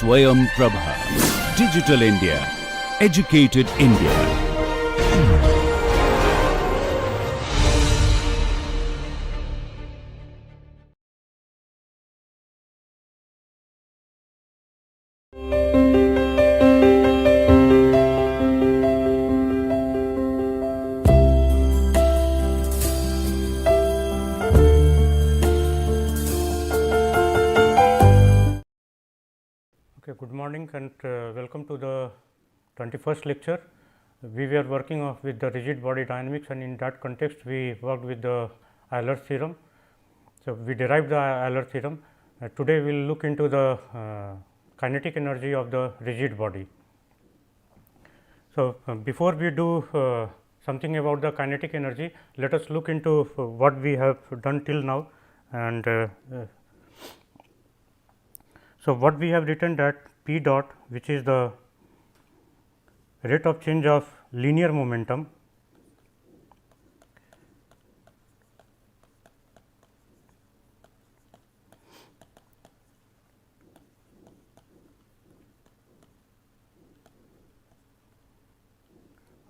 SwayamPrabha. Digital India. Educated India. Okay, good morning and welcome to the 21st lecture. We were working with the rigid body dynamics, and in that context we worked with the Euler's theorem. So, we derived the Euler theorem. Today we will look into the kinetic energy of the rigid body. So, before we do something about the kinetic energy, let us look into what we have done till now. And so, what we have written that P dot, which is the rate of change of linear momentum,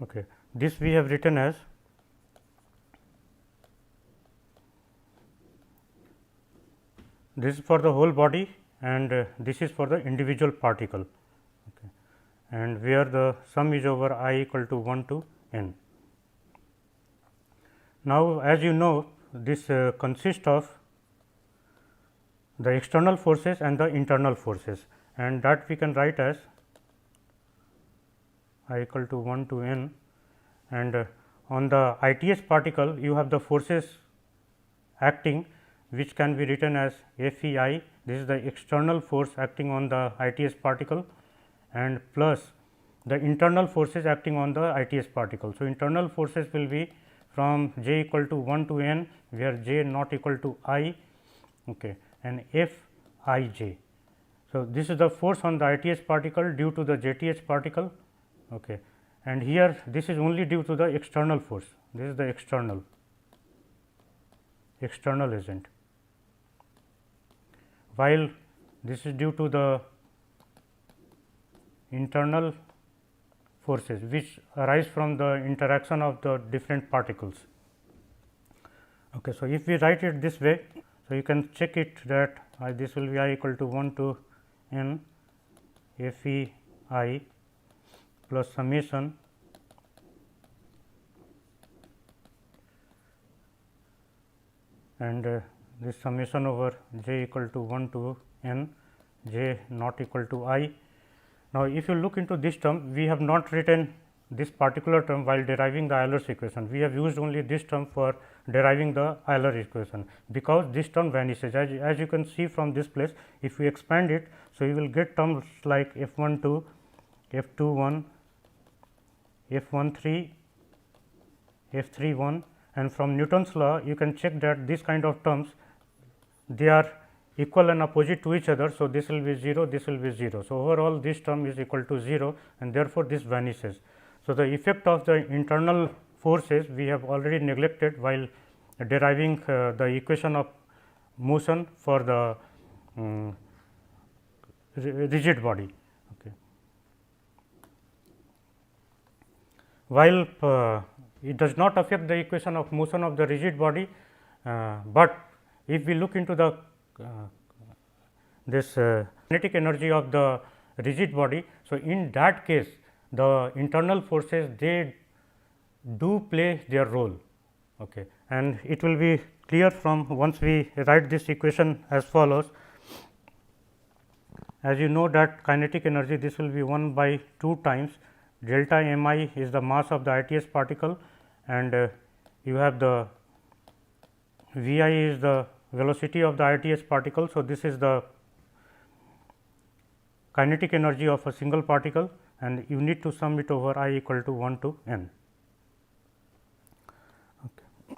okay. This we have written as this is for the whole body and this is for the individual particle, okay. And where the sum is over I equal to 1 to n. Now, as you know, this consists of the external forces and the internal forces, and that we can write as I equal to 1 to n, and on the ITS particle you have the forces acting, which can be written as FEI. This is the external force acting on the ITS particle, and plus the internal forces acting on the ITS particle. So, internal forces will be from j equal to 1 to n, where j not equal to I, okay, and F I j. So, this is the force on the ITS particle due to the JTH particle, okay, and here this is only due to the external force. This is the external agent, while this is due to the internal forces which arise from the interaction of the different particles. Okay, so, if we write it this way, so you can check it that this will be I equal to 1 to n F E I plus summation and this summation over j equal to 1 to n, j not equal to I. Now, if you look into this term, we have not written this particular term while deriving the Euler's equation. We have used only this term for deriving the Euler equation, because this term vanishes. As you can see from this place, if we expand it, so you will get terms like F 1 2, F 2 1, F 1 3, F 3 1, and from Newton's law you can check that this kind of terms, they are equal and opposite to each other. So, this will be 0, this will be 0. So, overall this term is equal to 0, and therefore, this vanishes. So, the effect of the internal forces we have already neglected while deriving the equation of motion for the rigid body. Okay. While it does not affect the equation of motion of the rigid body, but if we look into the this kinetic energy of the rigid body. So, in that case the internal forces, they do play their role, okay. And it will be clear from once we write this equation as follows. As you know that kinetic energy, this will be 1 by 2 times delta m I is the mass of the ITS particle, and you have the V I is the velocity of the ITS particle. So, this is the kinetic energy of a single particle, and you need to sum it over I equal to 1 to n. Okay.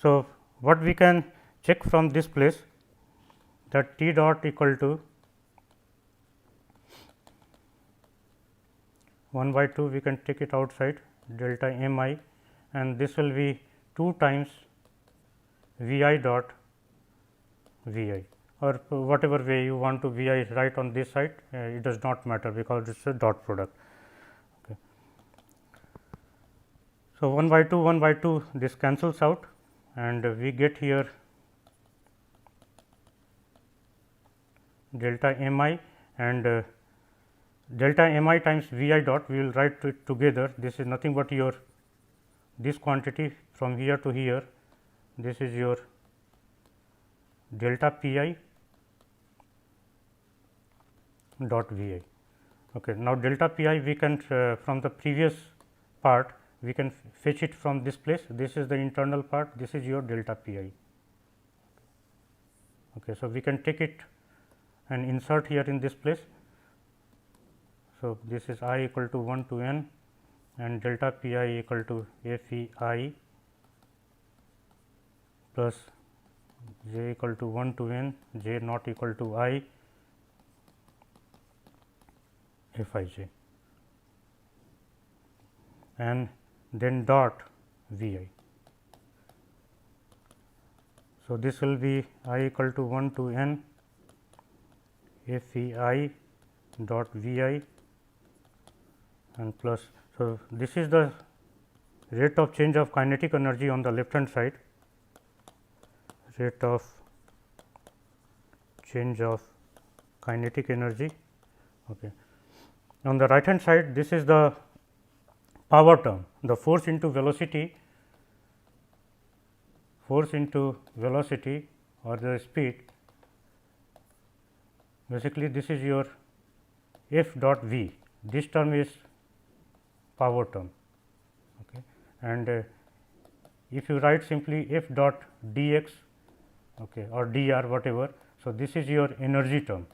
So, what we can check from this place, that T dot equal to 1 by 2, we can take it outside delta m I, and this will be 2 times V I dot V I. or whatever way you want to V I write on this side, it does not matter because it is a dot product. Okay. So, 1 by 2 this cancels out and we get here delta m I and delta m I times V I dot, we will write it together. This is nothing but your this quantity from here to here, this is your delta P I dot V I. Okay. Now, delta P I we can from the previous part we can fetch it from this place. This is the internal part, this is your delta P I. Okay. So, we can take it and insert here in this place. So, this is I equal to 1 to n and delta P I equal to F E I plus j equal to 1 to n, j not equal to I F I j, and then dot V I. So, this will be I equal to 1 to n F E I dot V I and plus. So, this is the rate of change of kinetic energy on the left hand side, rate of change of kinetic energy. Okay. On the right hand side, this is the power term, the force into velocity or the speed. Basically, this is your F dot V, this term is power term. Okay. And if you write simply F dot dx, okay, or dr whatever. So, this is your energy term.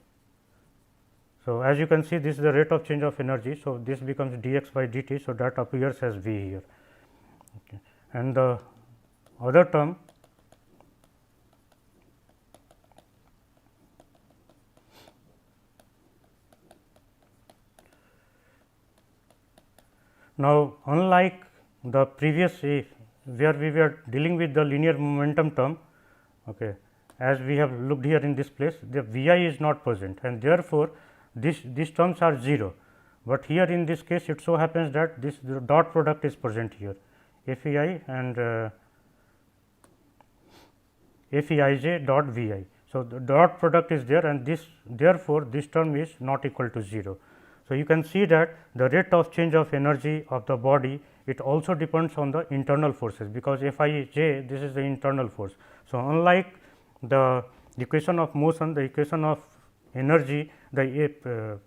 So, as you can see, this is the rate of change of energy. So, this becomes dx by dt. So, that appears as V here. Okay. And the other term now, unlike the previous where we were dealing with the linear momentum term, okay, as we have looked here in this place, the V I is not present and therefore, these terms are 0, but here in this case it so happens that this the dot product is present here, F E I and F E I j dot V I. So, the dot product is there and this therefore, this term is not equal to 0. So, you can see that the rate of change of energy of the body, it also depends on the internal forces, because F I j, this is the internal force. So, unlike the equation of motion, the equation of energy, the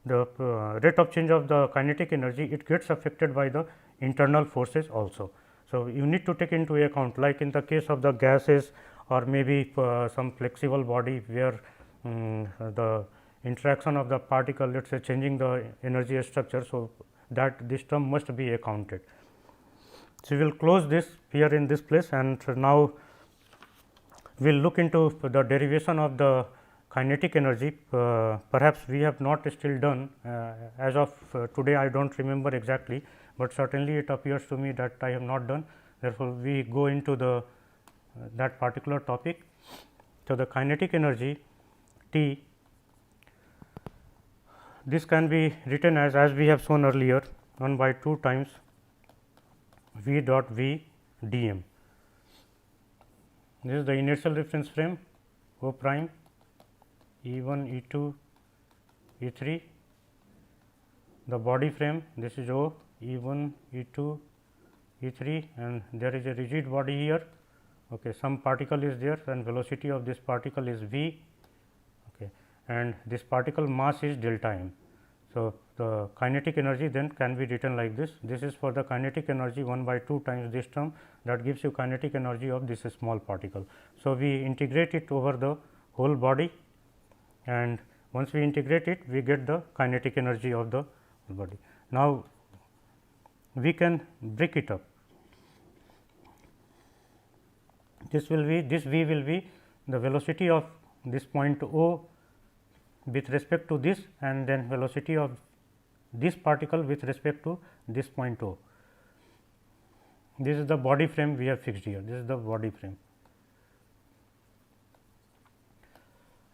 rate of change of the kinetic energy, it gets affected by the internal forces also. So, you need to take into account, like in the case of the gases or maybe some flexible body where the interaction of the particle, let us say changing the energy structure. So, that this term must be accounted. So, we will close this here in this place and now we will look into the derivation of the kinetic energy. Perhaps we have not still done as of today, I do not remember exactly, but certainly it appears to me that I have not done. Therefore, we go into the that particular topic. So, the kinetic energy T, this can be written as we have shown earlier 1 by 2 times V dot V d m. This is the inertial reference frame O prime, E 1, E 2, E 3, the body frame, this is O, E 1, E 2, E 3, and there is a rigid body here. Okay, some particle is there and velocity of this particle is V, okay, and this particle mass is delta m. So, the kinetic energy then can be written like this. This is for the kinetic energy 1 by 2 times this term, that gives you kinetic energy of this small particle. So, we integrate it over the whole body, and once we integrate it, we get the kinetic energy of the body. Now, we can break it up. This will be, this V will be the velocity of this point O with respect to this, and then velocity of this particle with respect to this point O. This is the body frame we have fixed here, this is the body frame.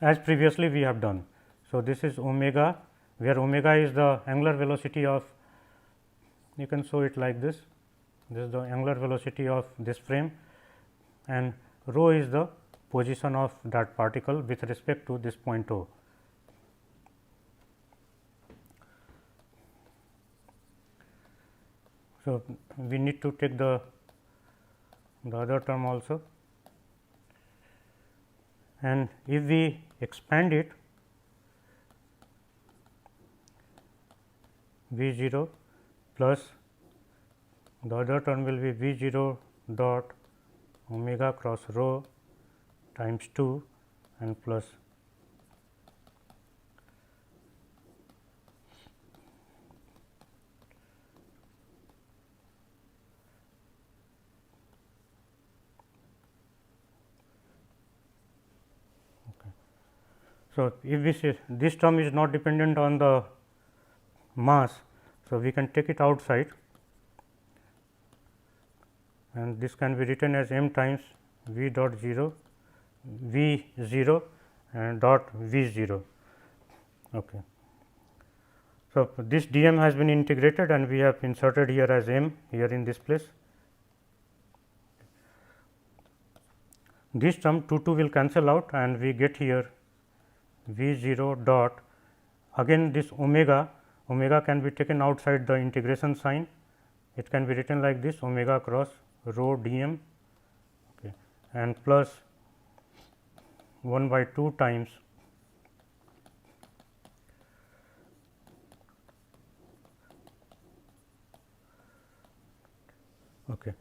as previously we have done. So, this is omega, where omega is the angular velocity of, you can show it like this, this is the angular velocity of this frame, and rho is the position of that particle with respect to this point O. So, we need to take the other term also, and if we expand it, V 0 plus the other term will be V 0 dot omega cross rho times 2 and plus So, if this term is not dependent on the mass, so we can take it outside, and this can be written as m times v dot 0 v 0 and dot v 0. Okay. So, this d m has been integrated and we have inserted here as m here in this place. This term 2 will cancel out and we get here v 0 dot, again this omega can be taken outside the integration sign, it can be written like this omega cross rho d m, okay, and plus 1 by 2 times okay.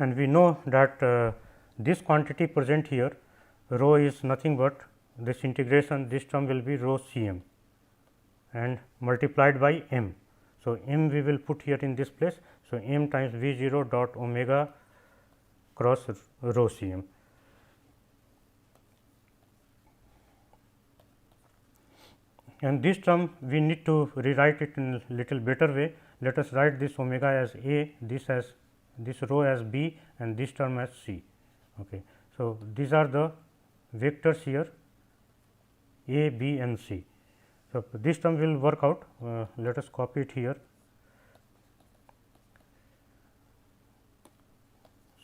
And we know that this quantity present here, rho is nothing but this integration, this term will be rho C m and multiplied by m. So, m we will put here in this place. So, m times v 0 dot omega cross rho C m. And this term we need to rewrite it in a little better way. Let us write this omega as a, this rho as b and this term as c. Okay. So, these are the vectors here a, b and c. So, this term will work out, let us copy it here.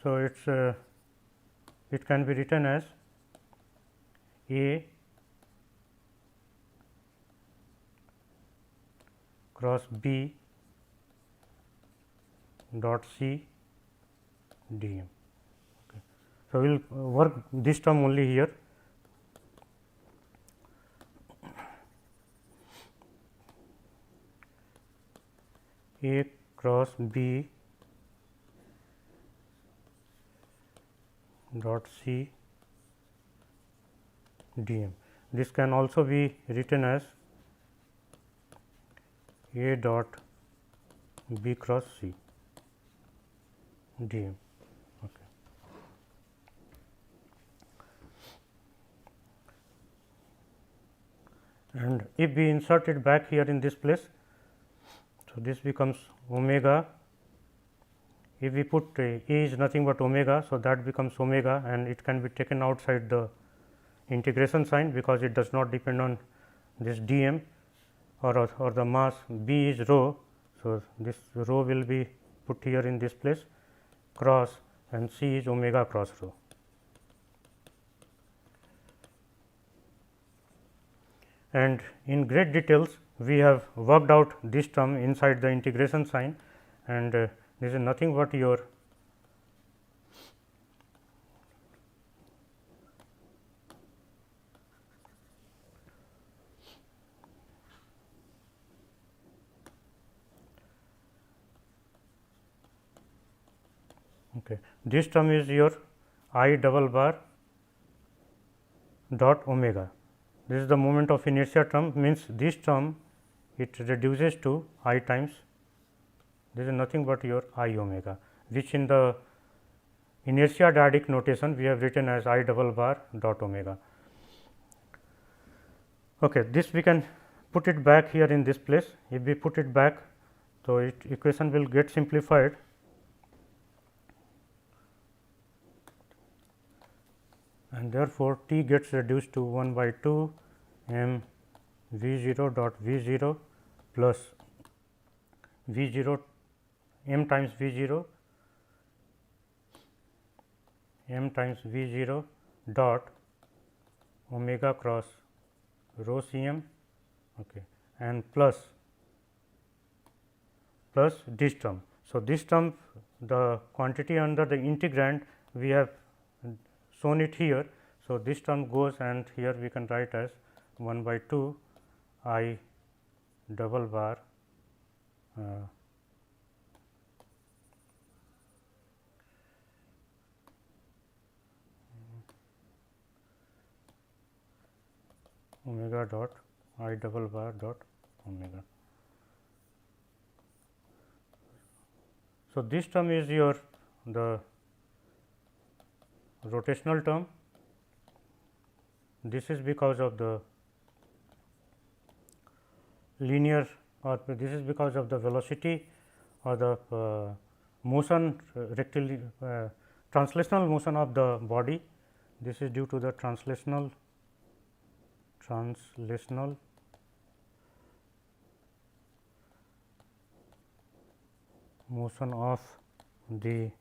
So, it can be written as a cross b dot c d m. Okay. So, we will work this term only here. A cross b dot c d m. This can also be written as a dot b cross c d m. Okay. And if we insert it back here in this place, so this becomes omega. If we put a is nothing but omega, so that becomes omega and it can be taken outside the integration sign because it does not depend on this d m or the mass. B is rho. So, this rho will be put here in this place cross and c is omega cross rho. And in great details we have worked out this term inside the integration sign, and this is nothing but your okay. This term is your I double bar dot omega. This is the moment of inertia term, means this term it reduces to I times, this is nothing but your I omega, which in the inertia dyadic notation we have written as I double bar dot omega. Okay, this we can put it back here in this place. If we put it back, so equation will get simplified and therefore, T gets reduced to 1 by 2 m V 0 dot V 0 plus V 0 m times V 0 m times V 0 dot omega cross rho C m, okay, and plus this term. So, this term, the quantity under the integrand, we have shown it here. So, this term goes, and here we can write as 1 by 2 I double bar omega dot I double bar dot omega. So, this term is your the rotational term. This is because of the linear, or this is because of the velocity or the motion, translational motion of the body. This is due to the translational motion of the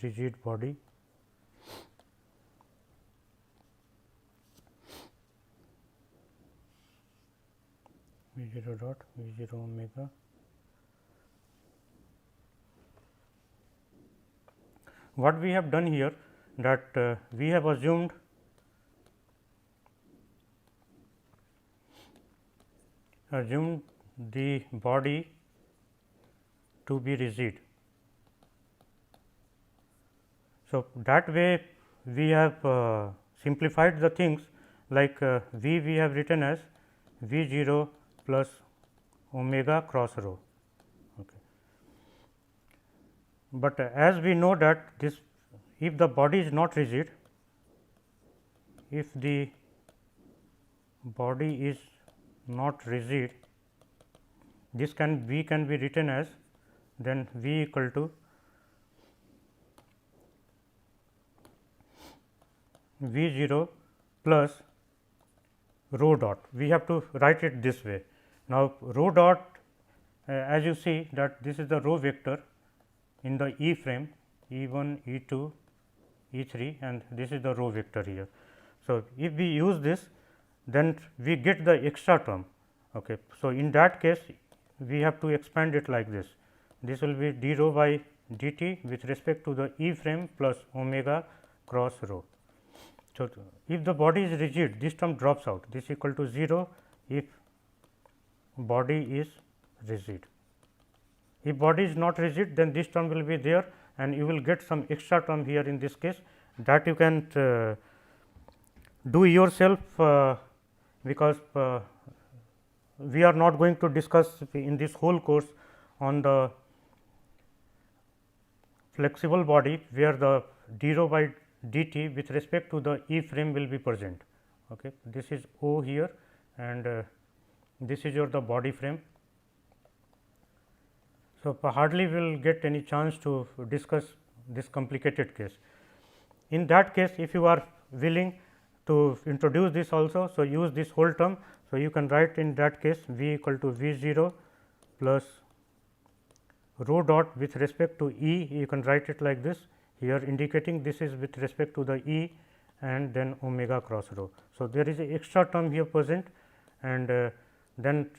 rigid body. V 0 dot V 0 omega. What we have done here, that we have assumed the body to be rigid. So, that way we have simplified the things, like V we have written as V 0 plus omega cross rho. Okay. But as we know that this, if the body is not rigid, if the body is not rigid, this can be written as then V equal to V 0 plus rho dot. We have to write it this way. Now, rho dot, as you see that this is the rho vector in the E frame, E 1, E 2, E 3, and this is the rho vector here. So, if we use this, then we get the extra term. Okay. So, in that case, we have to expand it like this. This will be d rho by dt with respect to the E frame plus omega cross rho. So, if the body is rigid, this term drops out, this equal to 0 if body is rigid. If body is not rigid, then this term will be there, and you will get some extra term here in this case, that you can do yourself, because we are not going to discuss in this whole course on the flexible body, where the d rho by dt with respect to the E frame will be present. Okay. This is O here, and this is your the body frame. So, hardly we will get any chance to discuss this complicated case. In that case, if you are willing to introduce this also, so use this whole term. So, you can write in that case V equal to V 0 plus rho dot with respect to E, you can write it like this, here indicating this is with respect to the E, and then omega cross rho. So, there is a extra term here present, and then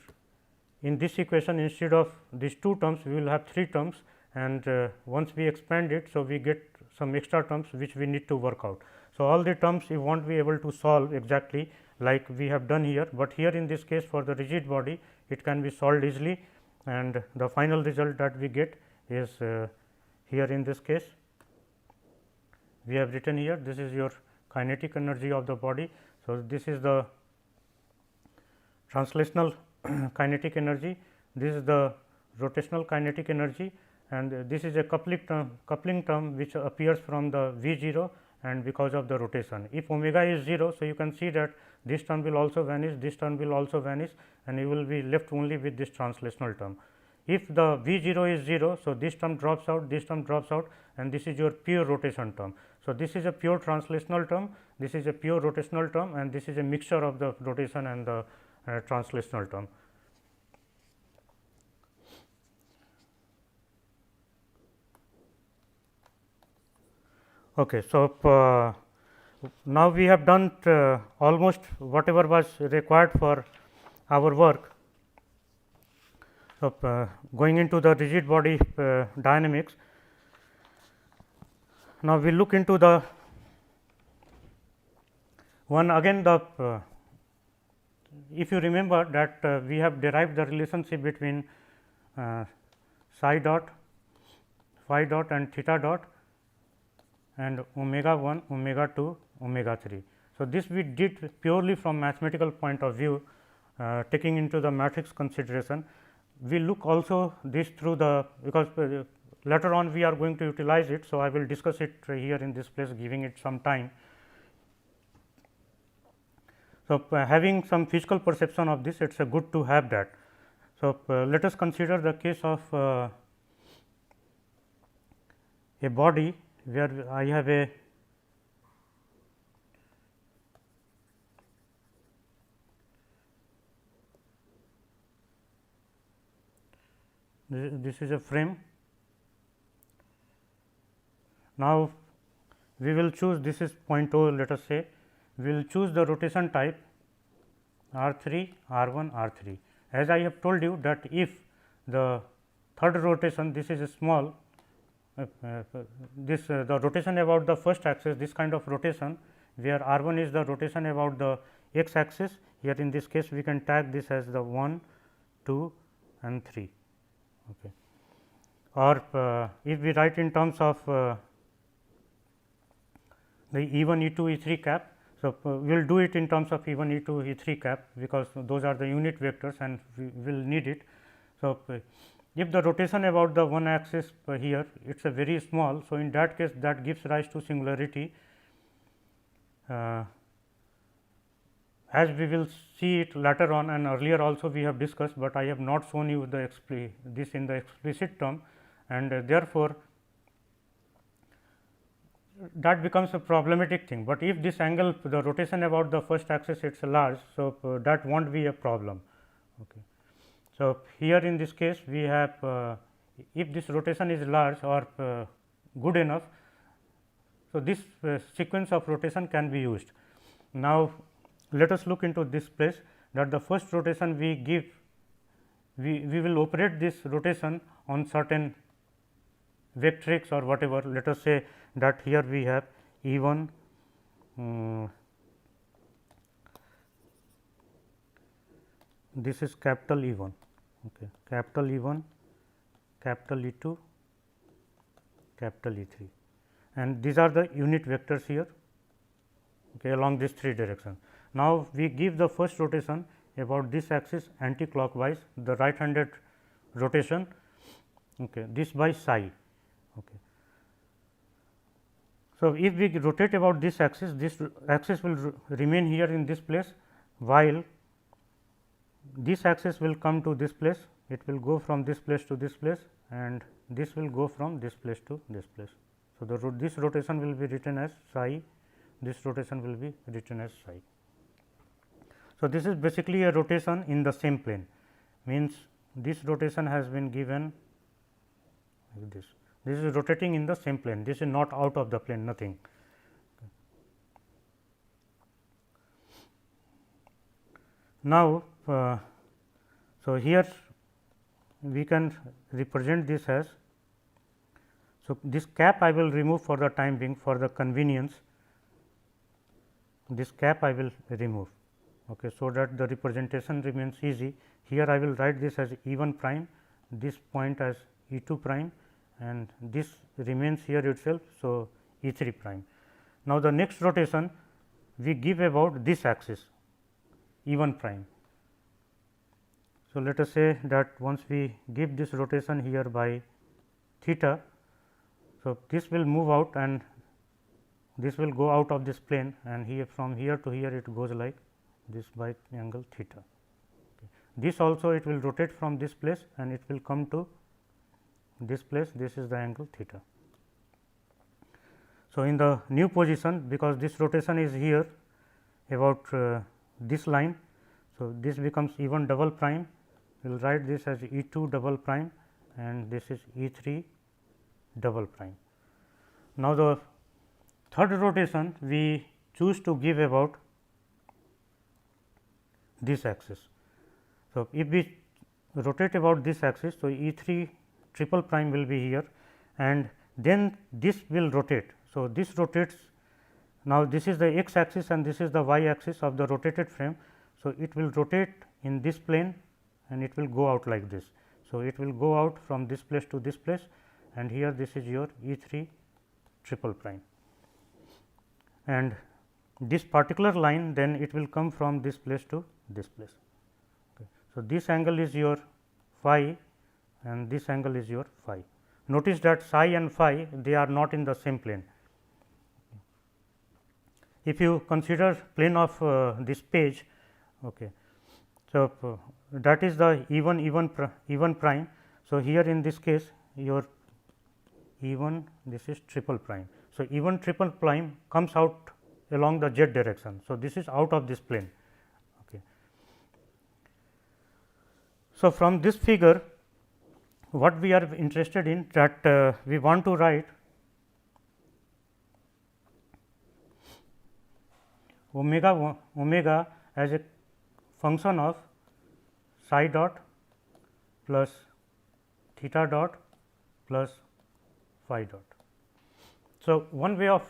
in this equation, instead of these two terms, we will have three terms, and once we expand it. So, we get some extra terms which we need to work out. So, all the terms you won't be able to solve exactly like we have done here, but here in this case for the rigid body it can be solved easily, and the final result that we get is here in this case we have written here, this is your kinetic energy of the body. So, this is the translational kinetic energy, this is the rotational kinetic energy, and this is a coupling term which appears from the V 0 and because of the rotation. If omega is 0, so you can see that this term will also vanish, this term will also vanish, and you will be left only with this translational term. If the V 0 is 0, so this term drops out, this term drops out, and this is your pure rotation term. So, this is a pure translational term, this is a pure rotational term, and this is a mixture of the rotation and the translational term. Okay, so, now we have done almost whatever was required for our work. So, going into the rigid body dynamics, now we look into the one again the if you remember that we have derived the relationship between psi dot, phi dot and theta dot and omega 1, omega 2, omega 3. So, this we did purely from mathematical point of view, taking into the matrix consideration. We look also this through the, because later on we are going to utilize it. So, I will discuss it here in this place, giving it some time. So, having some physical perception of this, it is good to have that. So, let us consider the case of a body where I have a this is a frame. Now, we will choose, this is point O, let us say, we will choose the rotation type R 3, R 1, R 3. As I have told you that if the third rotation, this is a small, this the rotation about the first axis, this kind of rotation, where R 1 is the rotation about the x axis. Here in this case, we can tag this as the 1, 2 and 3. Okay. Or if we write in terms of the E 1, E 2, E 3 cap. So, we will do it in terms of E 1, E 2, E 3 cap, because those are the unit vectors and we will need it. So, if the rotation about the one axis here, it is a very small. So, in that case, that gives rise to singularity, as we will see it later on, and earlier also we have discussed, but I have not shown you the this in the explicit term, and therefore, that becomes a problematic thing, but if this angle, the rotation about the first axis, it is large. So, that will not be a problem. Okay. So, here in this case we have if this rotation is large or good enough. So, this sequence of rotation can be used. Now, let us look into this place, that the first rotation we give, we will operate this rotation on certain vectrix or whatever. Let us say that here we have E 1, this is capital E 1, okay, capital E 1, capital E 2, capital E 3, and these are the unit vectors here, okay, along these three directions. Now, we give the first rotation about this axis anti-clockwise, the right handed rotation, okay, this by psi. Okay. So, if we rotate about this axis will remain here in this place, while this axis will come to this place, it will go from this place to this place, and this will go from this place to this place. So, this rotation will be written as psi, this rotation will be written as psi. So, this is basically a rotation in the same plane, means this rotation has been given like this. This is rotating in the same plane, this is not out of the plane, nothing. Now, so here we can represent this as, so this cap I will remove for the time being, for the convenience, this cap I will remove, okay, so that the representation remains easy. Here I will write this as E 1 prime, this point as E 2 prime, and this remains here itself. So, E 3 prime. Now, the next rotation we give about this axis E 1 prime. So, let us say that once we give this rotation here by theta. So, this will move out and this will go out of this plane, and here from here to here it goes like this by angle theta. Okay. This also it will rotate from this place and it will come to this place, this is the angle theta. So, in the new position, because this rotation is here about this line. So, this becomes E 1 double prime, we will write this as E 2 double prime and this is E 3 double prime. Now, the third rotation we choose to give about this axis. So, if we rotate about this axis, so E 3 triple prime will be here and then this will rotate. So, this rotates. Now, this is the x axis and this is the y axis of the rotated frame. So, it will rotate in this plane and it will go out like this. So, it will go out from this place to this place and here this is your E 3 triple prime and this particular line then it will come from this place to this place. Okay. So, this angle is your phi and this angle is your phi. Notice that psi and phi they are not in the same plane. If you consider plane of this page, okay. So, that is the E 1 prime. So, here in this case your E 1 this is triple prime. So, E 1 triple prime comes out along the z direction. So, this is out of this plane. Okay. So, from this figure what we are interested in that we want to write omega as a function of psi dot plus theta dot plus phi dot. So, one way of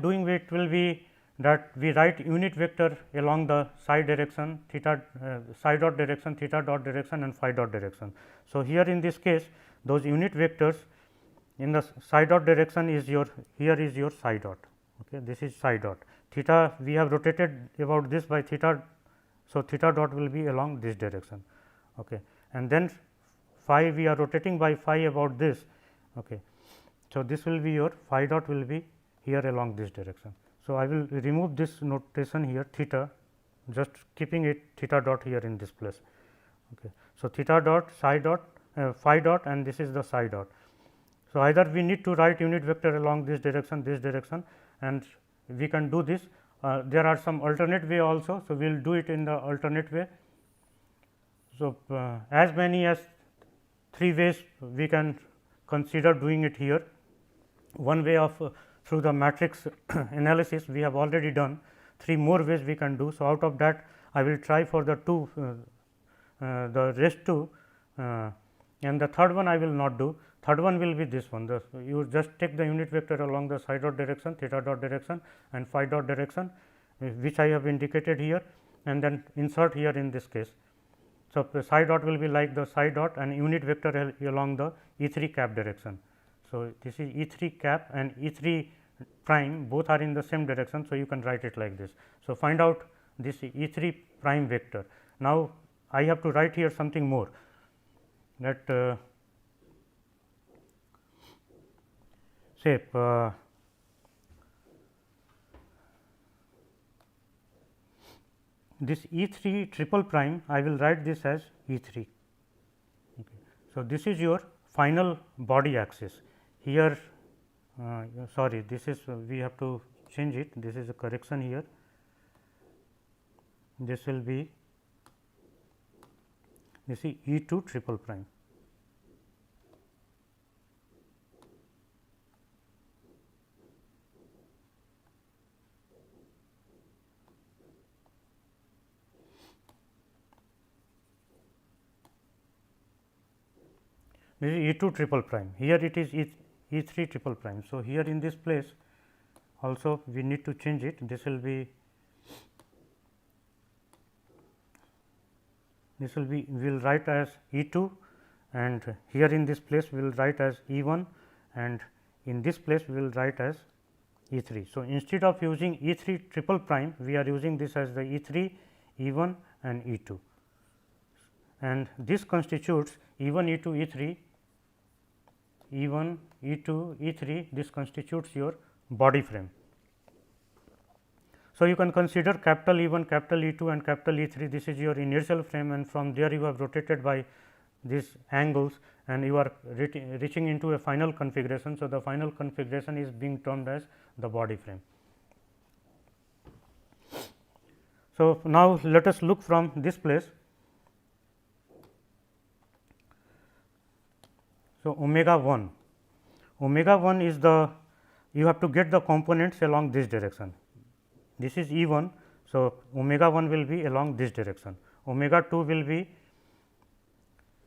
doing it will be that we write unit vector along the psi direction, theta psi dot direction, theta dot direction and phi dot direction. So, here in this case those unit vectors in the psi dot direction is your here is your psi dot, okay. This is psi dot, theta we have rotated about this by theta. So, theta dot will be along this direction, okay. And then phi we are rotating by phi about this, okay. So, this will be your phi dot will be here along this direction. So, I will remove this notation here theta, just keeping it theta dot here in this place, okay. So, theta dot psi dot phi dot and this is the psi dot. So, either we need to write unit vector along this direction and we can do this. There are some alternate way also. So, we will do it in the alternate way. So, as many as 3 ways we can consider doing it here. One way of through the matrix analysis we have already done, 3 more ways we can do. So, out of that I will try for the 2 the rest 2 and the third one I will not do. Third one will be this one, you just take the unit vector along the psi dot direction, theta dot direction and phi dot direction which I have indicated here and then insert here in this case. So, psi dot will be like the psi dot and unit vector along the E 3 cap direction. So, this is E 3 cap and E 3 prime both are in the same direction. So, you can write it like this. So, find out this E 3 prime vector. Now, I have to write here something more that say this E 3 triple prime I will write this as E 3. Okay. So, this is your final body axis here sorry this is we have to change it, this is a correction here, this will be this is E 2 triple prime. This is E 2 triple prime, here it is E 3 triple prime. So, here in this place also we need to change it, this will be we will write as E 2 and here in this place we will write as E 1 and in this place we will write as E 3. So, instead of using E 3 triple prime we are using this as the E 3, E 1 and E 2 and this constitutes E 1, E 2, E 3, E 1, E 2, E 3, this constitutes your body frame. So, you can consider capital E 1, capital E 2 and capital E 3, this is your inertial frame and from there you have rotated by these angles and you are reaching into a final configuration. So, the final configuration is being termed as the body frame. So, now let us look from this place. So, omega 1 is the, you have to get the components along this direction. This is E 1. So, omega 1 will be along this direction, omega 2 will be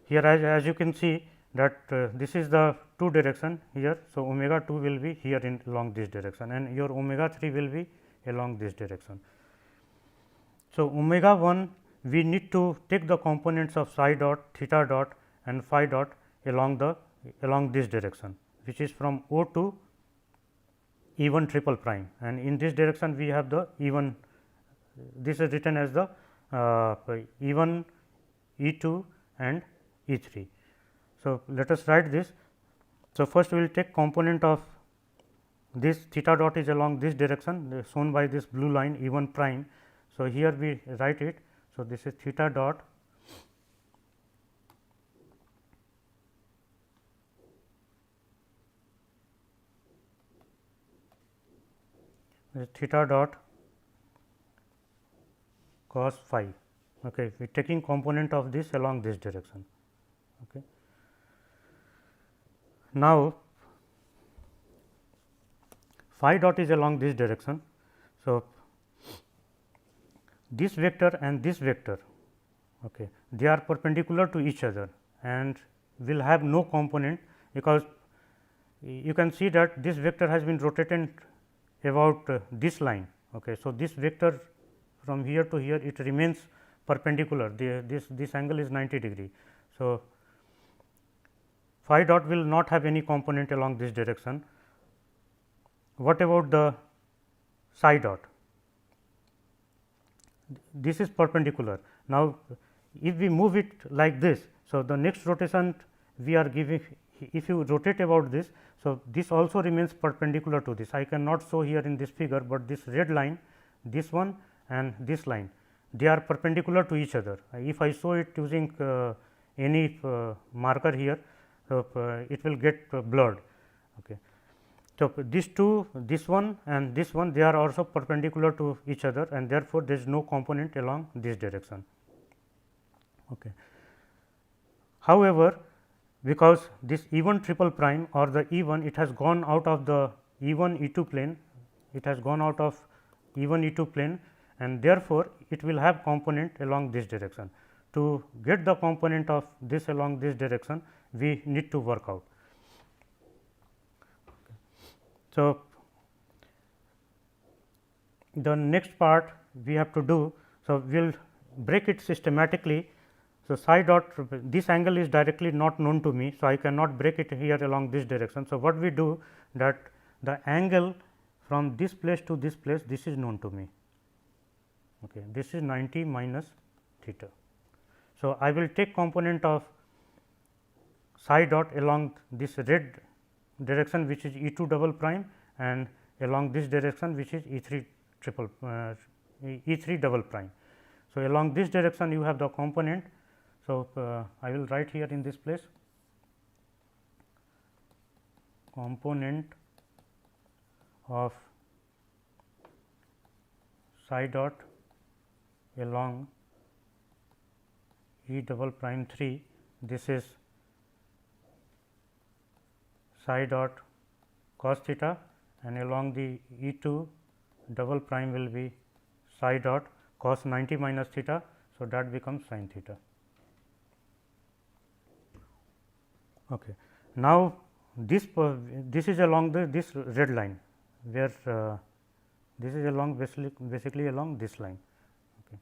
here, as you can see that this is the 2 direction here. So, omega 2 will be here in along this direction and your omega 3 will be along this direction. So, omega 1 we need to take the components of psi dot, theta dot and phi dot along this direction, which is from O to E 1 triple prime, and in this direction we have the E 1, this is written as the E 1, E 2 and E 3. So, let us write this. So, first we will take component of this theta dot is along this direction shown by this blue line E 1 prime. So, here we write it. So, this is theta dot cos phi. Okay. We are taking component of this along this direction. Okay. Now, phi dot is along this direction. So, this vector and this vector, okay, they are perpendicular to each other and will have no component, because you can see that this vector has been rotated about this line. Okay. So, this vector from here to here it remains perpendicular, this angle is 90 degree. So, phi dot will not have any component along this direction. What about the psi dot? This is perpendicular. Now, if we move it like this, so the next rotation we are giving, if you rotate about this, so this also remains perpendicular to this. I cannot show here in this figure, but this red line, this one and this line, they are perpendicular to each other. If I show it using any marker here, it will get blurred. Okay. So, these two, this one and this one, they are also perpendicular to each other and therefore, there is no component along this direction. Okay. However, because this E 1 triple prime or the E 1, it has gone out of the E 1 E 2 plane, it has gone out of E 1 E 2 plane and therefore, it will have component along this direction. To get the component of this along this direction, we need to work out. So, the next part we have to do. So, we will break it systematically. So, psi dot, this angle is directly not known to me. So, I cannot break it here along this direction. So, what we do that the angle from this place to this place, this is known to me. Okay. This is 90 minus theta. So, I will take component of psi dot along this red direction, which is E 2 double prime, and along this direction, which is E 3 triple E 3 double prime. So, along this direction you have the component. So, I will write here in this place component of psi dot along E double prime 3, this is psi dot cos theta, and along the E 2 double prime will be psi dot cos 90 minus theta. So, that becomes sin theta. Okay. Now, this is along this red line, where this is along basically along this line. Okay.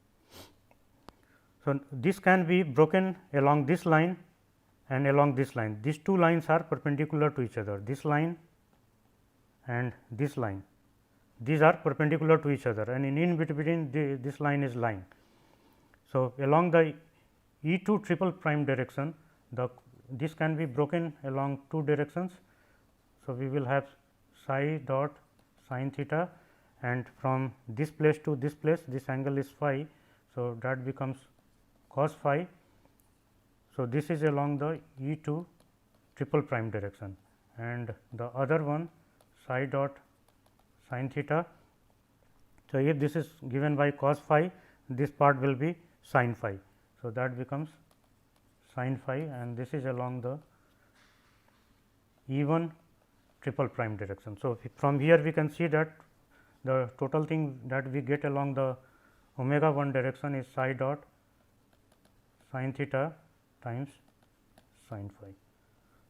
So, this can be broken along this line and along this line. These two lines are perpendicular to each other, this line and this line, these are perpendicular to each other, and in between this line is line. So, along the E 2 triple prime direction, this can be broken along two directions. So, we will have psi dot sin theta, and from this place to this place, this angle is phi. So, that becomes cos phi. So, this is along the E2 triple prime direction, and the other one psi dot sin theta. So, if this is given by cos phi, this part will be sin phi. So, that becomes sin phi, and this is along the E1 triple prime direction. So, from here we can see that the total thing that we get along the omega 1 direction is psi dot sin theta times sin phi.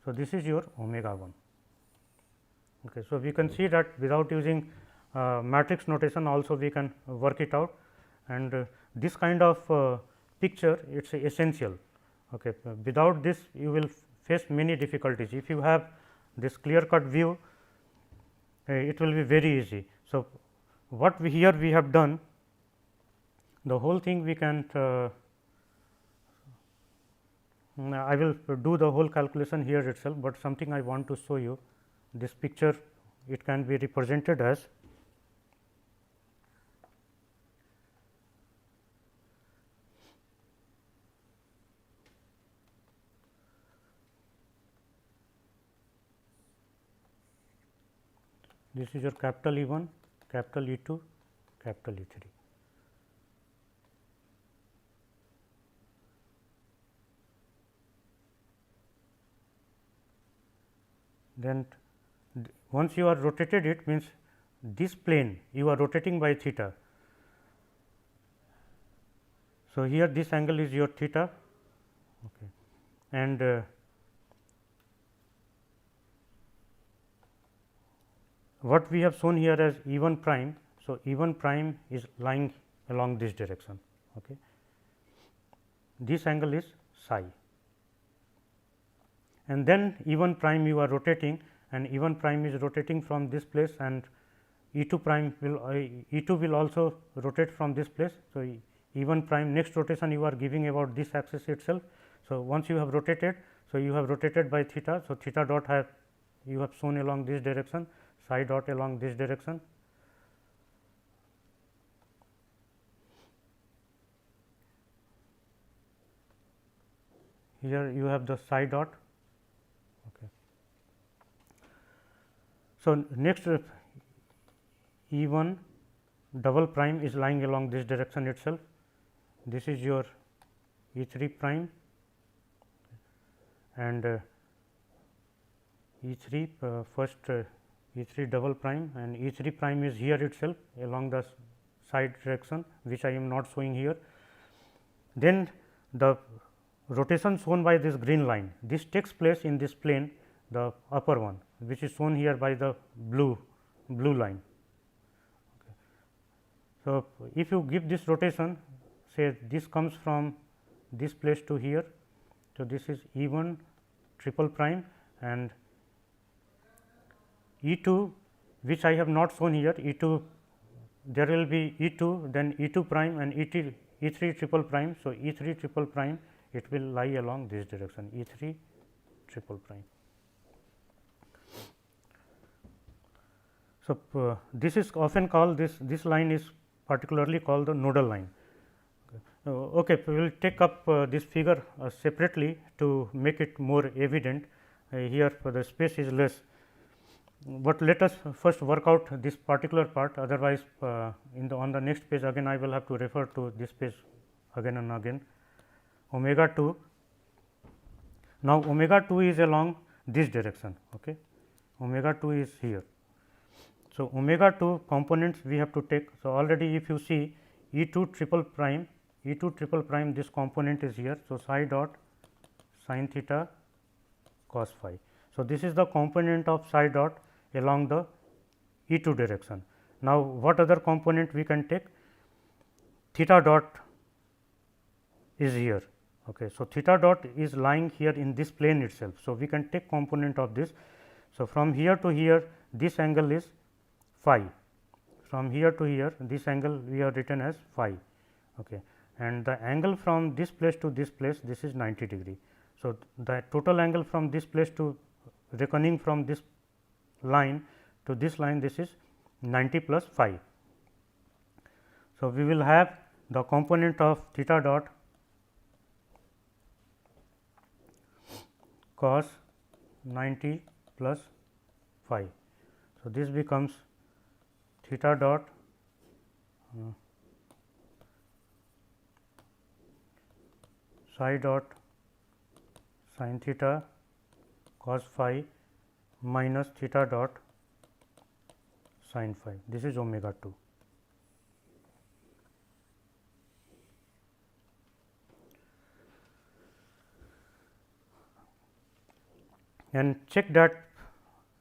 So, this is your omega 1. Okay. So, we can see that without using matrix notation also we can work it out, and this kind of picture it is essential. Okay. Without this you will face many difficulties. If you have this clear cut view, it will be very easy. So, what we here we have done, the whole thing we can I will do the whole calculation here itself, but something I want to show you. This picture it can be represented as this is your capital E1, capital E2, capital E3. Then once you are rotated, it means this plane you are rotating by theta. So, here this angle is your theta, okay. And what we have shown here as E1 prime. So, E1 prime is lying along this direction. Okay. This angle is psi, and then E1 prime you are rotating, and E1 prime is rotating from this place, and E2 prime will E2 will also rotate from this place. So, E1 prime next rotation you are giving about this axis itself. So, once you have rotated, so you have rotated by theta. So, theta dot have you have shown along this direction, psi dot along this direction. Here you have the psi dot. Okay. So, next E1 double prime is lying along this direction itself. This is your E3 prime, and E3 first E3 double prime, and E3 prime is here itself along the side direction, which I am not showing here. Then the rotation shown by this green line, this takes place in this plane, the upper one, which is shown here by the blue line. Okay. So, if you give this rotation, say this comes from this place to here. So, this is E1 triple prime, and E2, which I have not shown here, E2 there will be E2, then E2 prime and E3 triple prime. So, E3 triple prime it will lie along this direction, E3 triple prime. So, this is often called this line is particularly called the nodal line. Okay, we will take up this figure separately to make it more evident. Here the space is less, but let us first work out this particular part, otherwise on the next page again I will have to refer to this page again and again. Omega 2. Now, omega 2 is along this direction. Okay. Omega 2 is here. So, omega 2 components we have to take. So, already if you see E2 triple prime, this component is here. So, psi dot sin theta cos phi. So, this is the component of psi dot along the E2 direction. Now, what other component we can take? Theta dot is here. Okay. So, theta dot is lying here in this plane itself. So, we can take component of this. So, from here to here this angle is phi, from here to here this angle we have written as phi, okay. And the angle from this place to this place, this is 90 degree. So, the total angle from this place to reckoning from this line to this line, this is 90 plus phi. So, we will have the component of theta dot cos 90 plus phi. So, this becomes theta dot psi dot sin theta cos phi minus theta dot sin phi. This is omega 2. And check that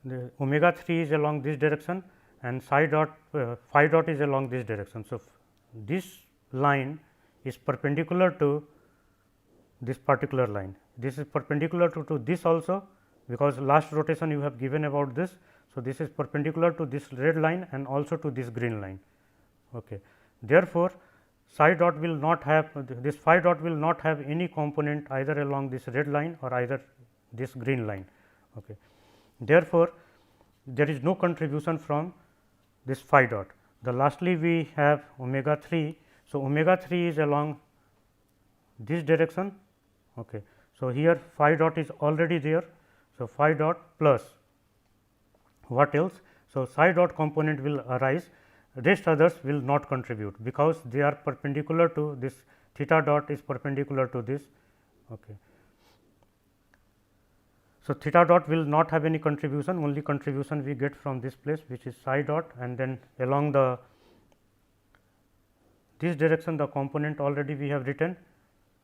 the omega 3 is along this direction and psi dot phi dot is along this direction. So, this line is perpendicular to this particular line. This is perpendicular to this also, because last rotation you have given about this. So, this is perpendicular to this red line and also to this green line. Okay. Therefore, psi dot will not have this phi dot will not have any component either along this red line or either this green line. Okay. Therefore, there is no contribution from this phi dot. The lastly we have omega 3. So, omega 3 is along this direction. Okay. So, here phi dot is already there. So, phi dot plus what else? So, psi dot component will arise, rest others will not contribute, because they are perpendicular to this, theta dot is perpendicular to this. Okay. So, theta dot will not have any contribution, only contribution we get from this place, which is psi dot, and then along the this direction the component already we have written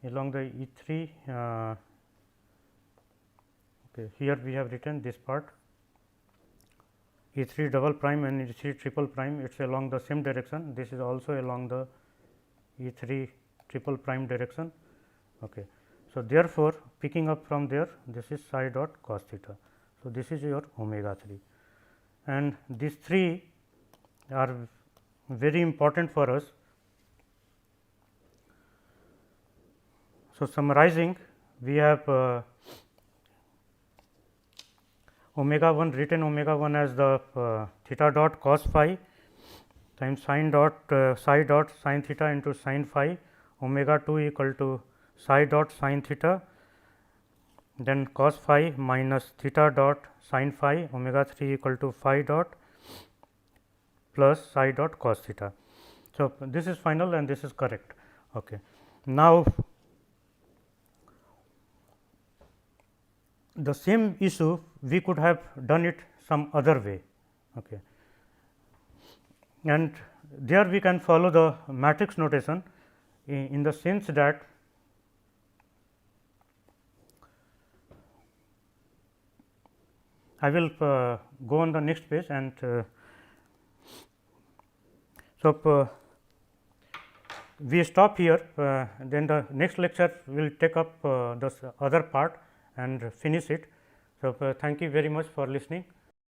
along the E 3. Okay, here we have written this part E 3 double prime and E 3 triple prime, it is along the same direction. This is also along the E 3 triple prime direction. Okay. So, therefore, picking up from there, this is psi dot cos theta. So, this is your omega 3, and these 3 are very important for us. So, summarizing, we have omega 1, written omega 1 as the theta dot cos phi times sin dot psi dot sin theta into sin phi, omega 2 equal to psi dot sin theta, then cos phi minus theta dot sin phi, omega 3 equal to phi dot plus psi dot cos theta. So, this is final and this is correct. Okay. Now, the same issue we could have done it some other way. Okay. And there we can follow the matrix notation in the sense that I will go on the next page, and so we stop here, then the next lecture will take up the other part and finish it. So, thank you very much for listening.